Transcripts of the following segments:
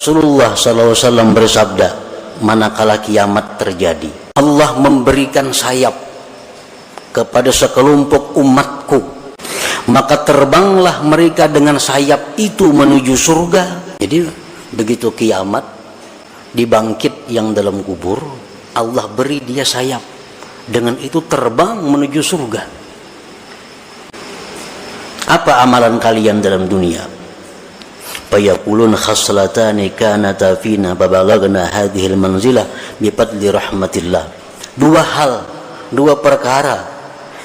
Rasulullah SAW bersabda, manakala kiamat terjadi, Allah memberikan sayap kepada sekelompok umatku, maka terbanglah mereka dengan sayap itu menuju surga. Jadi begitu kiamat, dibangkit yang dalam kubur, Allah beri dia sayap, dengan itu terbang menuju surga. Apa amalan kalian dalam dunia? Fayaqulun khaslatani kanata fina babalagna hadhil manzilah bifadli rahmatillah. Dua perkara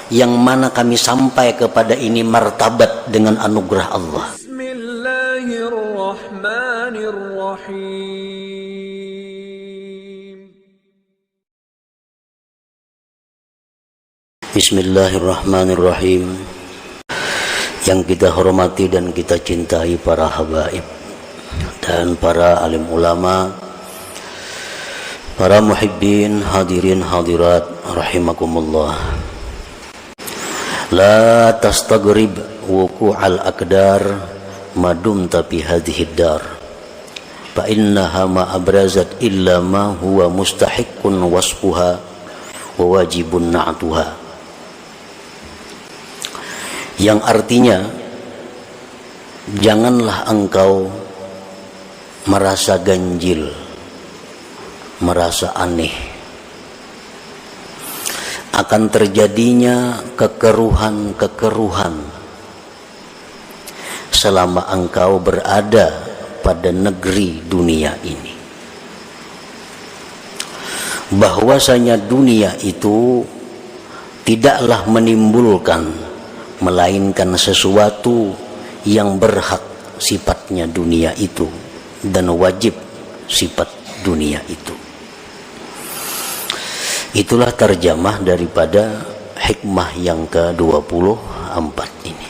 yang mana kami sampai kepada ini martabat dengan anugerah Allah. Bismillahirrahmanirrahim. Bismillahirrahmanirrahim. Yang kita hormati dan kita cintai para habaib dan para alim ulama, para muhibbin, hadirin hadirat rahimakumullah. La tastaghrib wuqu'al aqdar madumta fi hadhihi dar fa innaha ma abrazat illa ma huwa mustahiqqun wasfuha wa wajibun na'tuha. Yang artinya, janganlah engkau merasa ganjil, merasa aneh akan terjadinya kekeruhan-kekeruhan selama engkau berada pada negeri dunia ini. Bahwasanya dunia itu tidaklah menimbulkan melainkan sesuatu yang berhak sifatnya dunia itu dan wajib sifat dunia itu. Itulah terjemah daripada hikmah yang ke-24 ini.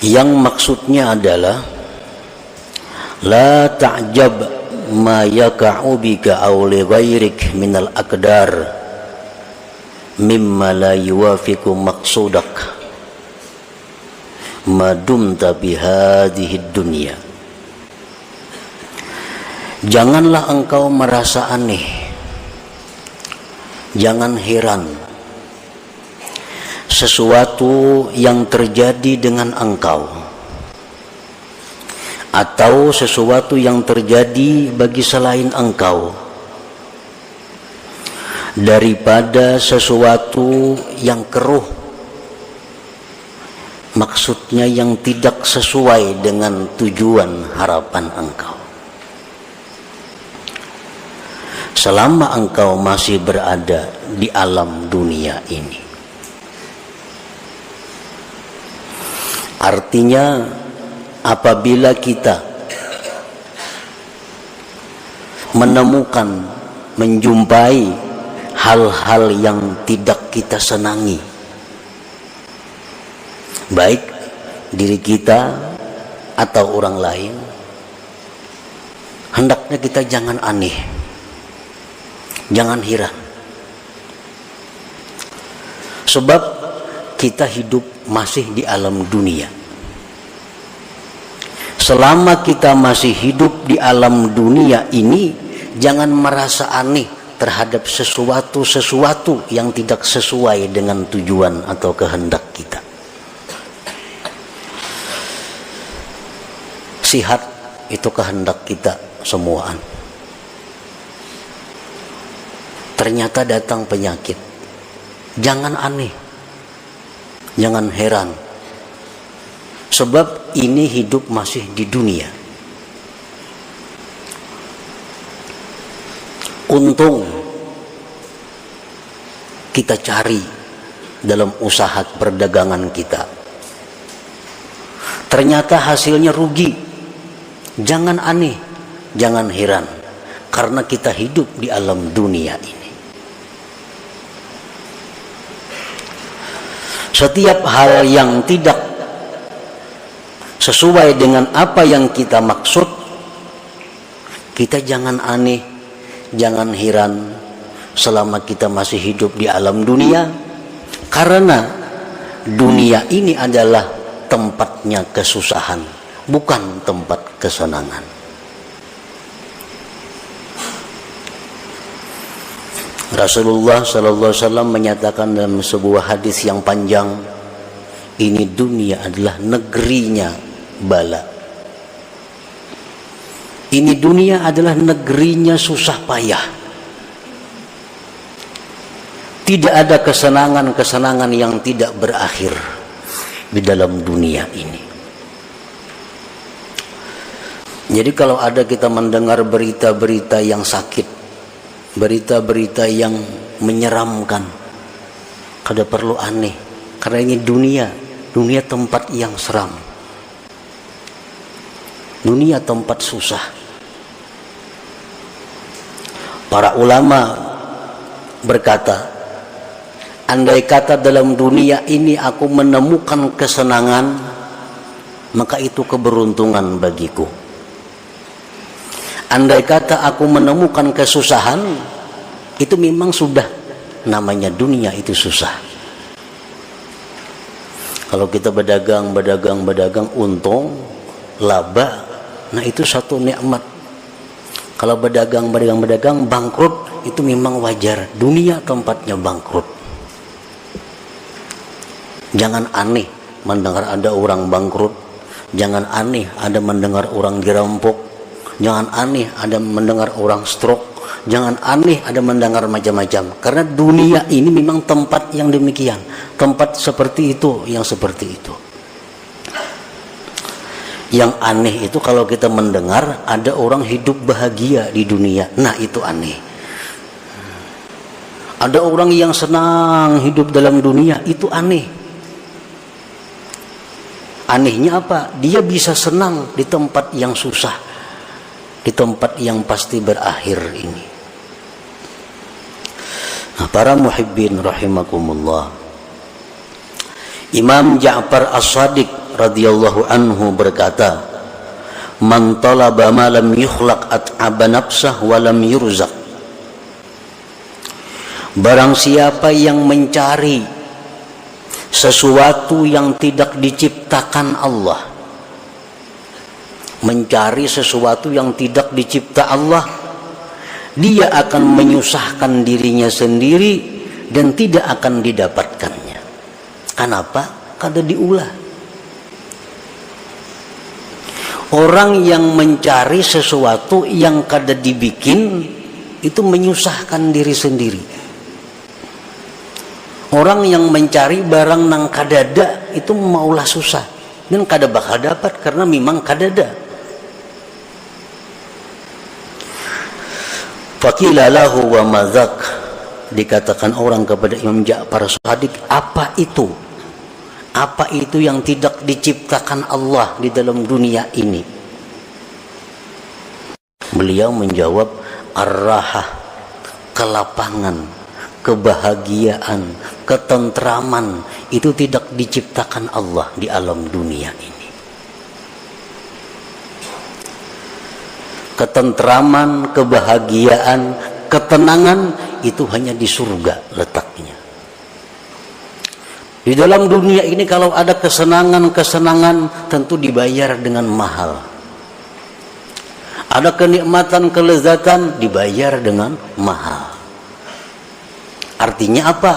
Yang maksudnya adalah la ta'jab ma yaka'u bika aw li ghairik minal aqdar mimma la yuwafiqu maqsudak madumta bihadhihi dunya. Janganlah engkau merasa aneh, jangan heran sesuatu yang terjadi dengan engkau atau sesuatu yang terjadi bagi selain engkau daripada sesuatu yang keruh, maksudnya yang tidak sesuai dengan tujuan harapan engkau. Selama engkau masih berada di alam dunia ini, artinya apabila kita menemukan, menjumpai hal-hal yang tidak kita senangi, baik diri kita atau orang lain, hendaknya kita jangan aneh, jangan heran. Sebab kita hidup masih di alam dunia. Selama kita masih hidup di alam dunia ini, jangan merasa aneh terhadap sesuatu yang tidak sesuai dengan tujuan atau kehendak kita. Sihat itu kehendak kita semuaan. Ternyata datang penyakit. Jangan aneh, jangan heran. Sebab ini hidup masih di dunia. Untung kita cari dalam usaha perdagangan kita, ternyata hasilnya rugi. Jangan aneh, jangan heran, karena kita hidup di alam dunia ini. Setiap hal yang tidak sesuai dengan apa yang kita maksud, kita jangan aneh, jangan heran selama kita masih hidup di alam dunia, karena dunia ini adalah tempatnya kesusahan, bukan tempat kesenangan. Rasulullah sallallahu alaihi wasallam menyatakan dalam sebuah hadis yang panjang, ini dunia adalah negerinya bala. Ini dunia adalah negerinya susah payah. Tidak ada kesenangan-kesenangan yang tidak berakhir di dalam dunia ini. Jadi kalau ada kita mendengar berita-berita yang sakit, berita-berita yang menyeramkan, kada perlu aneh, karena ini dunia tempat yang seram, dunia tempat susah. Para ulama berkata, andai kata dalam dunia ini aku menemukan kesenangan, maka itu keberuntungan bagiku. Andai kata aku menemukan kesusahan, itu memang sudah namanya dunia itu susah. Kalau kita berdagang untung, laba, nah itu satu nikmat. Kalau berdagang bangkrut, itu memang wajar. Dunia tempatnya bangkrut. Jangan aneh mendengar ada orang bangkrut. Jangan aneh ada mendengar orang dirampok. Jangan aneh ada mendengar orang stroke. Jangan aneh ada mendengar macam-macam. Karena dunia ini memang tempat yang demikian. Tempat seperti itu, yang seperti itu. Yang aneh itu kalau kita mendengar ada orang hidup bahagia di dunia. Nah itu aneh. Ada orang yang senang hidup dalam dunia. Itu aneh. Anehnya apa? Dia bisa senang di tempat yang susah, di tempat yang pasti berakhir ini. Nah, para muhibbin rahimakumullah, Imam Ja'far As-Shadiq radhiyallahu anhu berkata, man talaba ma lam yukhlaq at'aba nafsah wa lam yurzaq. Barang siapa yang mencari sesuatu yang tidak diciptakan Allah, mencari sesuatu yang tidak dicipta Allah, dia akan menyusahkan dirinya sendiri dan tidak akan didapatkannya. Kenapa? Kada diulah. Orang yang mencari sesuatu yang kada dibikin itu menyusahkan diri sendiri. Orang yang mencari barang nang kadada itu maulah susah dan kada bakal dapat karena memang kadada. Faqila lahu wa madzak, dikatakan orang kepada Imam Ja'far As-Shadiq, apa itu? Apa itu yang tidak diciptakan Allah di dalam dunia ini? Beliau menjawab, ar-rahah, kelapangan, kebahagiaan, ketentraman itu tidak diciptakan Allah di alam dunia ini. Ketentraman, kebahagiaan, ketenangan itu hanya di surga letaknya. Di dalam dunia ini kalau ada kesenangan-kesenangan tentu dibayar dengan mahal. Ada kenikmatan, kelezatan dibayar dengan mahal. Artinya apa?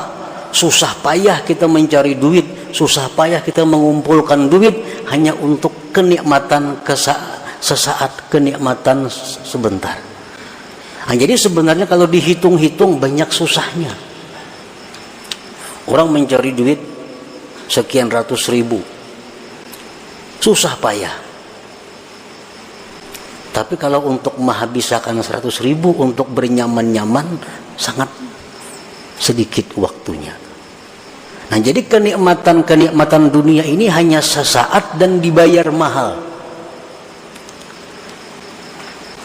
Susah payah kita mencari duit, susah payah kita mengumpulkan duit hanya untuk kenikmatan sesaat, kenikmatan sebentar. Nah, jadi sebenarnya kalau dihitung-hitung banyak susahnya. Orang mencari duit sekian ratus ribu, susah payah. Tapi kalau untuk menghabiskan 100 ribu untuk bernyaman-nyaman sangat sedikit waktunya. Nah, jadi kenikmatan dunia ini hanya sesaat dan dibayar mahal.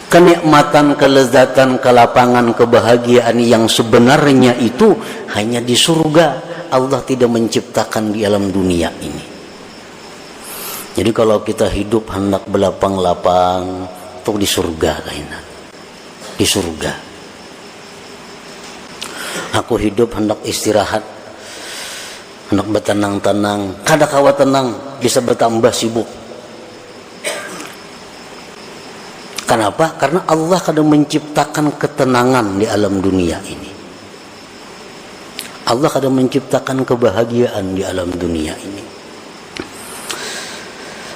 Kenikmatan, kelezatan, kelapangan, kebahagiaan yang sebenarnya itu hanya di surga. Allah tidak menciptakan di alam dunia ini. Jadi kalau kita hidup hendak belapang-lapang, itu di surga kainan. Di surga. Aku hidup hendak istirahat, hendak bertenang-tenang, kada kawa tenang, bisa bertambah sibuk. Kenapa? Karena Allah kadang menciptakan ketenangan di alam dunia ini. Allah kadang menciptakan kebahagiaan di alam dunia ini.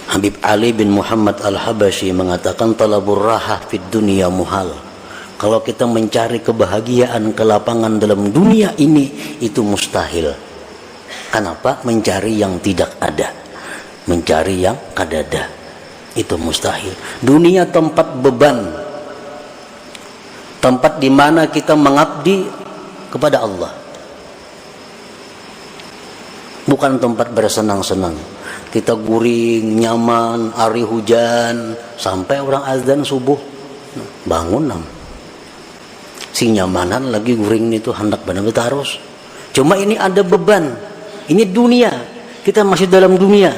Habib Ali bin Muhammad Al-Habashi mengatakan talabur rahah fid dunia muhal. Kalau kita mencari kebahagiaan, kelapangan dalam dunia ini itu mustahil. Kenapa? Mencari yang tidak ada, mencari yang kadada, itu mustahil. Dunia tempat beban, tempat di mana kita mengabdi kepada Allah, bukan tempat bersenang-senang. Kita guring, nyaman, hari hujan, sampai orang azan subuh, bangun nam. Si nyamanan lagi guring itu hendak benar-benar harus. Cuma ini ada beban. Ini dunia. Kita masih dalam dunia.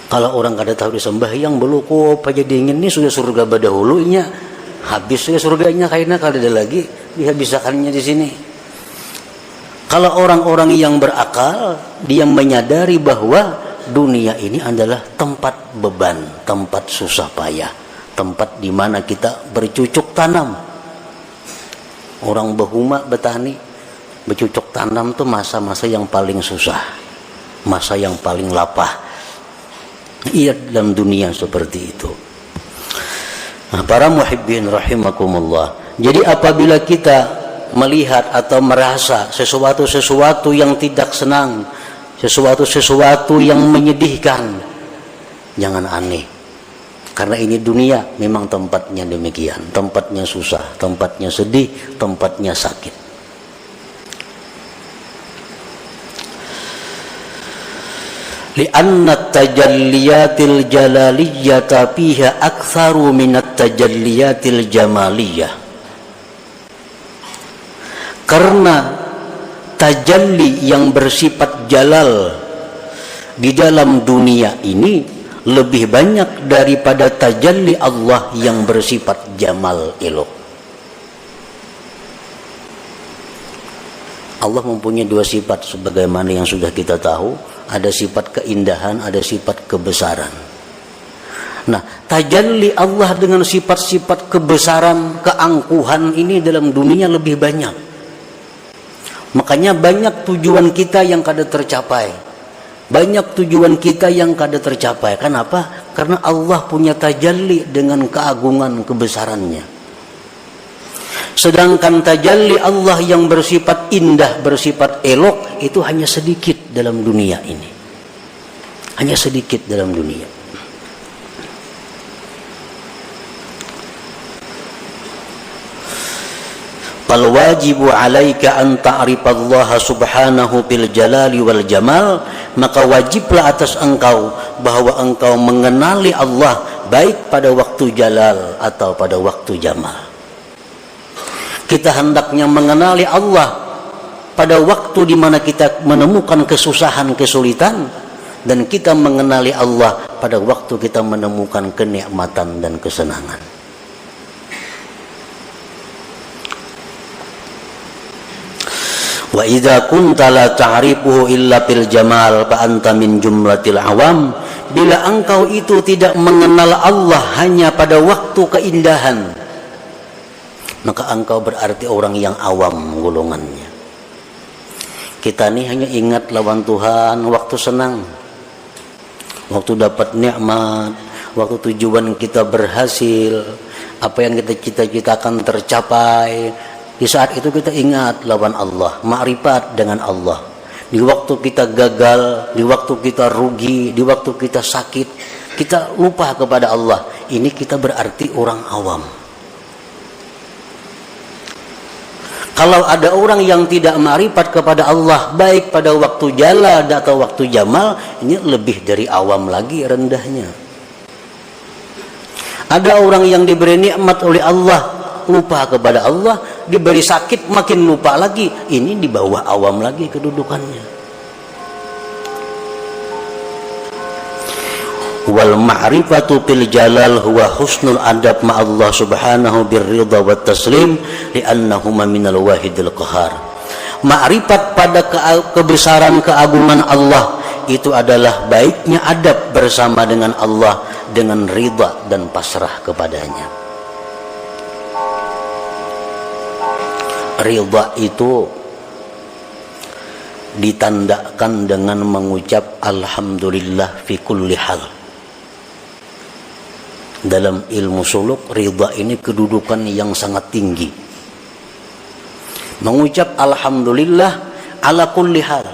Kalau orang kada tahu disembahyang belukop aja dingin ini sudah surga badahulunya. Habis sudah surganya kayaknya kada ada lagi dihabisakannya di sini. Kalau orang-orang yang berakal, dia menyadari bahwa dunia ini adalah tempat beban, tempat susah payah, tempat di mana kita bercucuk tanam. Orang behuma betani, bercucuk tanam tuh masa-masa yang paling susah, masa yang paling lapah. Iya, dalam dunia seperti itu. Nah, para muhibbin rahimakumullah. Jadi apabila kita melihat atau merasa sesuatu yang tidak senang, sesuatu yang menyedihkan, jangan aneh. Karena ini dunia memang tempatnya demikian, tempatnya susah, tempatnya sedih, tempatnya sakit. Li'anna tajalliyatil jalaliyyata fiha aktsaru minat tajalliyatil jamaliyah. Karena tajalli yang bersifat jalal di dalam dunia ini lebih banyak daripada tajalli Allah yang bersifat jamal elok. Allah mempunyai dua sifat sebagaimana yang sudah kita tahu, ada sifat keindahan, ada sifat kebesaran. Nah, tajalli Allah dengan sifat-sifat kebesaran, keangkuhan ini dalam dunia lebih banyak. Makanya banyak tujuan kita yang kada tercapai. Banyak tujuan kita yang kada tercapai. Kenapa? Karena Allah punya tajalli dengan keagungan kebesarannya. Sedangkan tajalli Allah yang bersifat indah, bersifat elok, itu hanya sedikit dalam dunia ini. Hanya sedikit dalam dunia. Fal wajibu 'alaika an ta'rifallaha subhanahu bil jalali wal jamal, maka wajiblah atas engkau bahwa engkau mengenali Allah baik pada waktu jalal atau pada waktu jamal. Kita hendaknya mengenali Allah pada waktu di mana kita menemukan kesusahan, kesulitan, dan kita mengenali Allah pada waktu kita menemukan kenikmatan dan kesenangan. Wa idza kunta la ta'rifuhu illa bil jamal fa anta min jumlatil awam. Bila engkau itu tidak mengenal Allah hanya pada waktu keindahan, maka engkau berarti orang yang awam golongannya. Kita ini hanya ingat lawan Tuhan waktu senang, waktu dapat nikmat, waktu tujuan kita berhasil, apa yang kita cita-citakan tercapai. Di saat itu kita ingat lawan Allah, ma'rifat dengan Allah. Di waktu kita gagal, di waktu kita rugi, di waktu kita sakit, kita lupa kepada Allah. Ini kita berarti orang awam. Kalau ada orang yang tidak ma'rifat kepada Allah, baik pada waktu jalal atau waktu jamal, ini lebih dari awam lagi rendahnya. Ada orang yang diberi nikmat oleh Allah, lupa kepada Allah, diberi sakit makin lupa lagi, ini di bawah awam lagi kedudukannya. Wal ma'rifatu bil jalal huwa husnul adab ma Allah subhanahu birridha wat taslim li'annahuma minal wahidil qahar. Ma'rifat pada kebesaran keagungan Allah itu adalah baiknya adab bersama dengan Allah, dengan ridha dan pasrah kepadanya. Ridha itu ditandakan dengan mengucap alhamdulillah fi kulli hal. Dalam ilmu suluk, ridha ini kedudukan yang sangat tinggi. Mengucap alhamdulillah ala kulli hal.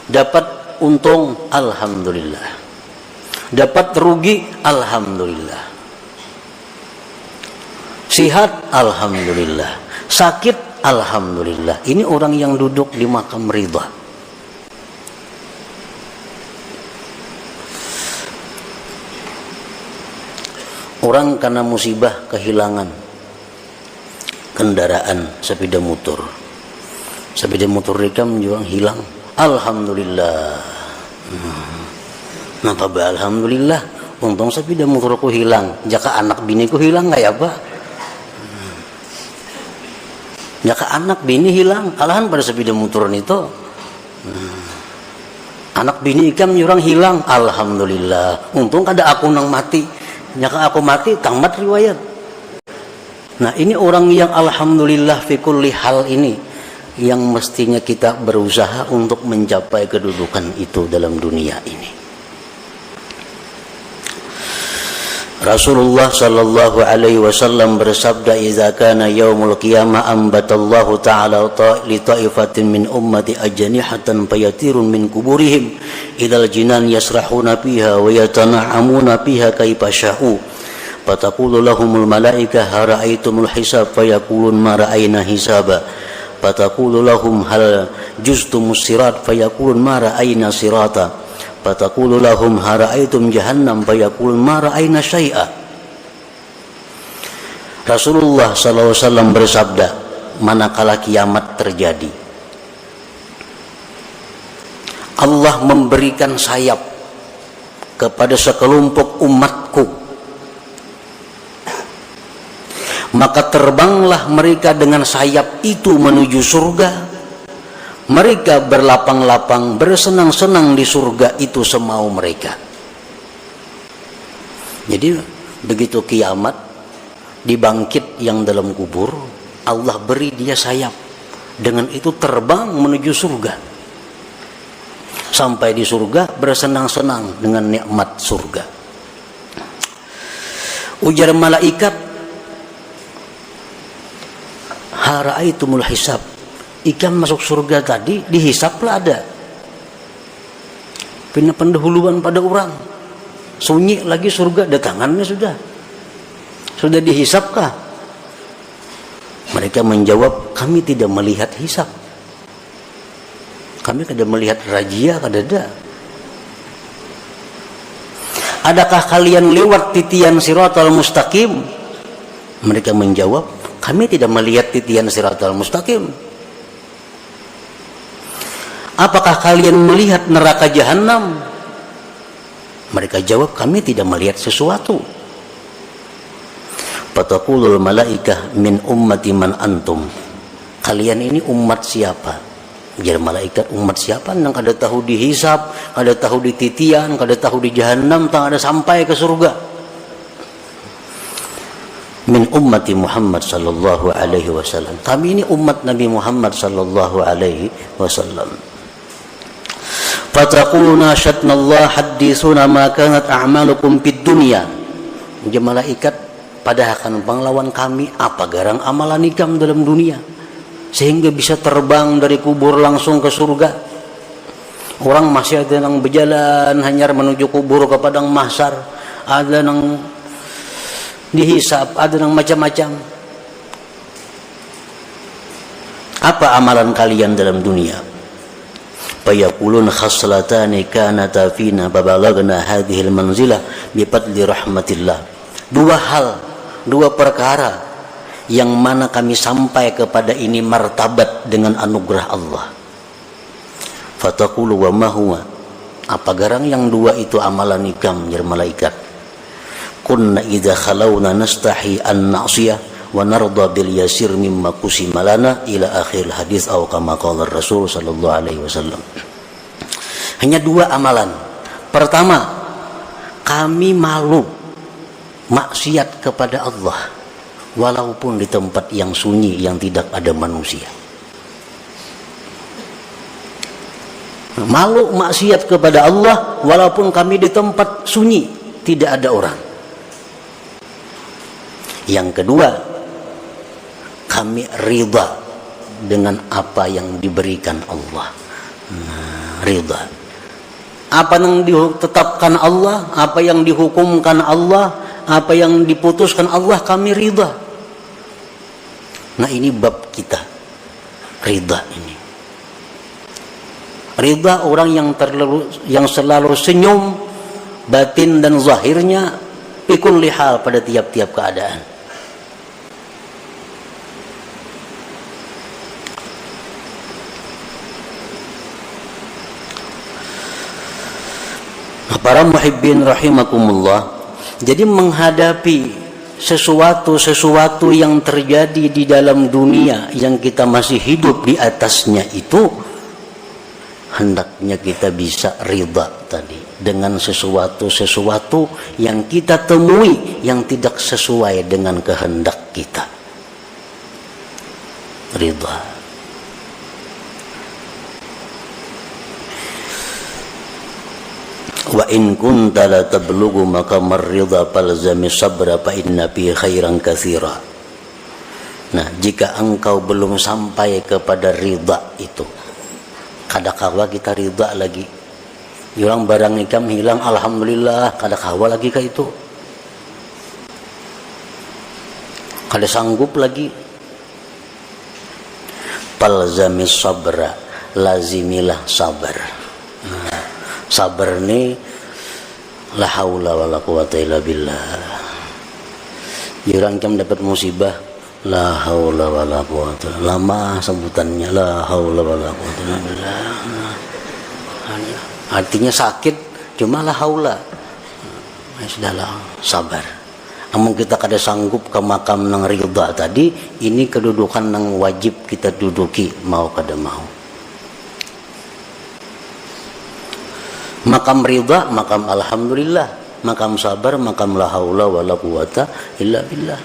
Dapat untung, alhamdulillah. Dapat rugi, alhamdulillah. Sihat, alhamdulillah. Sakit, alhamdulillah. Ini orang yang duduk di makam ridha. Orang karena musibah kehilangan kendaraan sepeda motor. Sepeda motor mereka menjual hilang. Alhamdulillah. Napa ba alhamdulillah? Untung sepeda motorku hilang. Jaka anak biniku hilang nggak ya Pak? Jaka anak bini hilang, alahan pada sepeda motoran itu. Anak bini ikam nyurang hilang, alhamdulillah. Untung kada aku nang mati. Jaka aku mati, tamat riwayat. Nah ini orang yang alhamdulillah fi kulli hal ini, yang mestinya kita berusaha untuk mencapai kedudukan itu dalam dunia ini. Rasulullah sallallahu alaihi wasallam bersabda, "Idza kana yaumul qiyamah ambatallahu ta'ala li ta'ifatin min ummati ajnihatan fayatirun min kuburihim idal jinan yasrahuna fiha wa yatana'amuna fiha kaifa sya'u fataqulu lahumul malaika hara'aitumul hisab fayaqulun ma ra'ayna hisaba fataqulu lahum hal juztumus sirat fayaqulun ma ra'ayna sirata fataqulu lahum hara'aitum jahannam fayaqulun ma ra'ayna syai'a." Rasulullah SAW bersabda, manakala kiamat terjadi, Allah memberikan sayap kepada sekelompok umatku, maka terbanglah mereka dengan sayap itu menuju surga. Mereka berlapang-lapang, bersenang-senang di surga itu semau mereka. Jadi begitu kiamat, dibangkit yang dalam kubur, Allah beri dia sayap. Dengan itu terbang menuju surga. Sampai di surga bersenang-senang dengan nikmat surga. Ujar malaikat, hara'aitumul hisab. Ikan masuk surga tadi dihisaplah ada. Pindah pendahuluan pada orang. Sunyi lagi surga, datangannya sudah dihisapkah? Mereka menjawab, kami tidak melihat hisap. Kami tidak melihat razia, kada. Adakah kalian lewat titian siratal mustaqim? Mereka menjawab, kami tidak melihat titian siratal mustaqim. Apakah kalian melihat neraka jahanam? Mereka jawab, kami tidak melihat sesuatu. Fataqulul malaikah min ummati man antum. Kalian ini umat siapa? Jadi malaikat, umat siapa yang kada tahu dihisab, kada tahu di titian, kada tahu di jahanam, tak ada sampai ke surga. Min ummati Muhammad sallallahu alaihi wasallam. Kami ini umat Nabi Muhammad sallallahu alaihi wasallam. Fataquluna syatnallah hadithuna ma kanat a'malukum fid dunya. Jadi malaikat, pada akan panglawan kami apa garang amalan ikam dalam dunia sehingga bisa terbang dari kubur langsung ke surga. Orang masih ada yang berjalan hanyar menuju kubur ke padang mahsyar, ada yang dihisab, ada yang macam-macam. Apa amalan kalian dalam dunia? Fayaqulun khaslatani kanata fina babalagna hadhil manzilah bifadli rahmatillah. Dua perkara yang mana kami sampai kepada ini martabat dengan anugerah Allah. Fataqulu wa ma huwa. Apa garang yang dua itu amalan ikam ya malaikat? Kunna idza khalawna nastahi an na'siyah wa narda bil yasir mimma qusima lana ila akhir hadis atau kama qala Rasul sallallahu alaihi wasallam. Hanya dua amalan. Pertama, kami malu maksiat kepada Allah walaupun di tempat yang sunyi yang tidak ada manusia. Malu maksiat kepada Allah walaupun kami di tempat sunyi tidak ada orang. Yang kedua, kami ridha dengan apa yang diberikan Allah. Ridha. Apa yang ditetapkan Allah, apa yang dihukumkan Allah, apa yang diputuskan Allah, kami ridha. Nah, ini bab kita, ridha ini. Ridha orang yang selalu senyum batin dan zahirnya pikul lihal pada tiap-tiap keadaan. Para muhibbin rahimakumullah, jadi menghadapi sesuatu yang terjadi di dalam dunia yang kita masih hidup di atasnya itu, hendaknya kita bisa ridha tadi dengan sesuatu yang kita temui yang tidak sesuai dengan kehendak kita. Ridha. Wa in kunta la tablughu maqamar ridha falzami sabra fa inna fi khairan katsira. Nah, jika engkau belum sampai kepada ridha itu, kadakawa kita ridha lagi. Orang barang nikam hilang, alhamdulillah, kadakawa lagi ka itu. Kada sanggup lagi. Falzami sabra, lazimilah sabar. Sabar ni la haula wala quwata illa billah. Orang jam dapat musibah, la haula wala quwata, lama sebutannya la haula wala quwata illa billah. Artinya sakit cuma la haula. Sudahlah, sabar. Amun kita kada sanggup ke makam nang ridha tadi, ini kedudukan nang wajib kita duduki mau kada mau. Makam ridha, makam alhamdulillah, makam sabar, makam la haula wala quwata illa billah.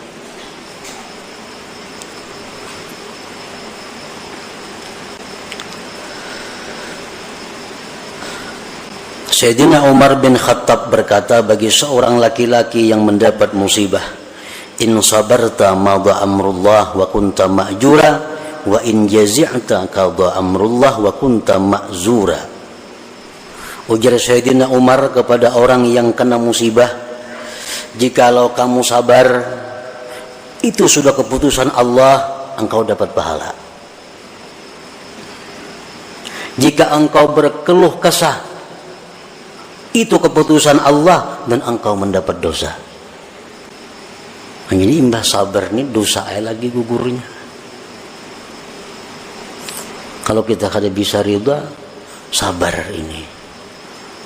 Sayyidina Umar bin Khattab berkata bagi seorang laki-laki yang mendapat musibah, in sabarta madha amrullah wa kunta ma'jura wa in jazi'ta qada amrullah wa kunta ma'zura. Ujar Sayyidina Umar kepada orang yang kena musibah, jikalau kamu sabar, itu sudah keputusan Allah, engkau dapat pahala. Jika engkau berkeluh kesah, itu keputusan Allah dan engkau mendapat dosa. Jadi imbah sabar ini dosa lagi gugurnya. Kalau kita kada bisa ridha, sabar ini.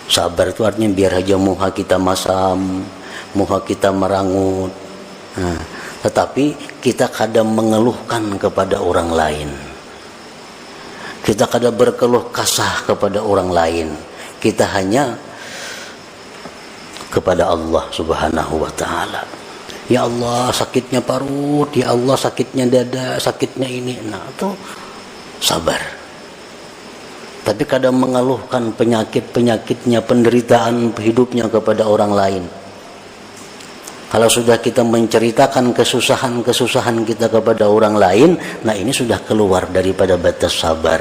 Sabar itu artinya biar aja muha kita masam, muha kita merangut. Nah, tetapi kita kadang mengeluhkan kepada orang lain. Kita kadang berkeluh kasah kepada orang lain. Kita hanya kepada Allah Subhanahu wa ta'ala. Ya Allah sakitnya parut, ya Allah sakitnya dada, sakitnya ini. Nah, itu sabar. Tapi kadang mengeluhkan penyakit-penyakitnya, penderitaan hidupnya kepada orang lain. Kalau sudah kita menceritakan kesusahan-kesusahan kita kepada orang lain, nah ini sudah keluar daripada batas sabar.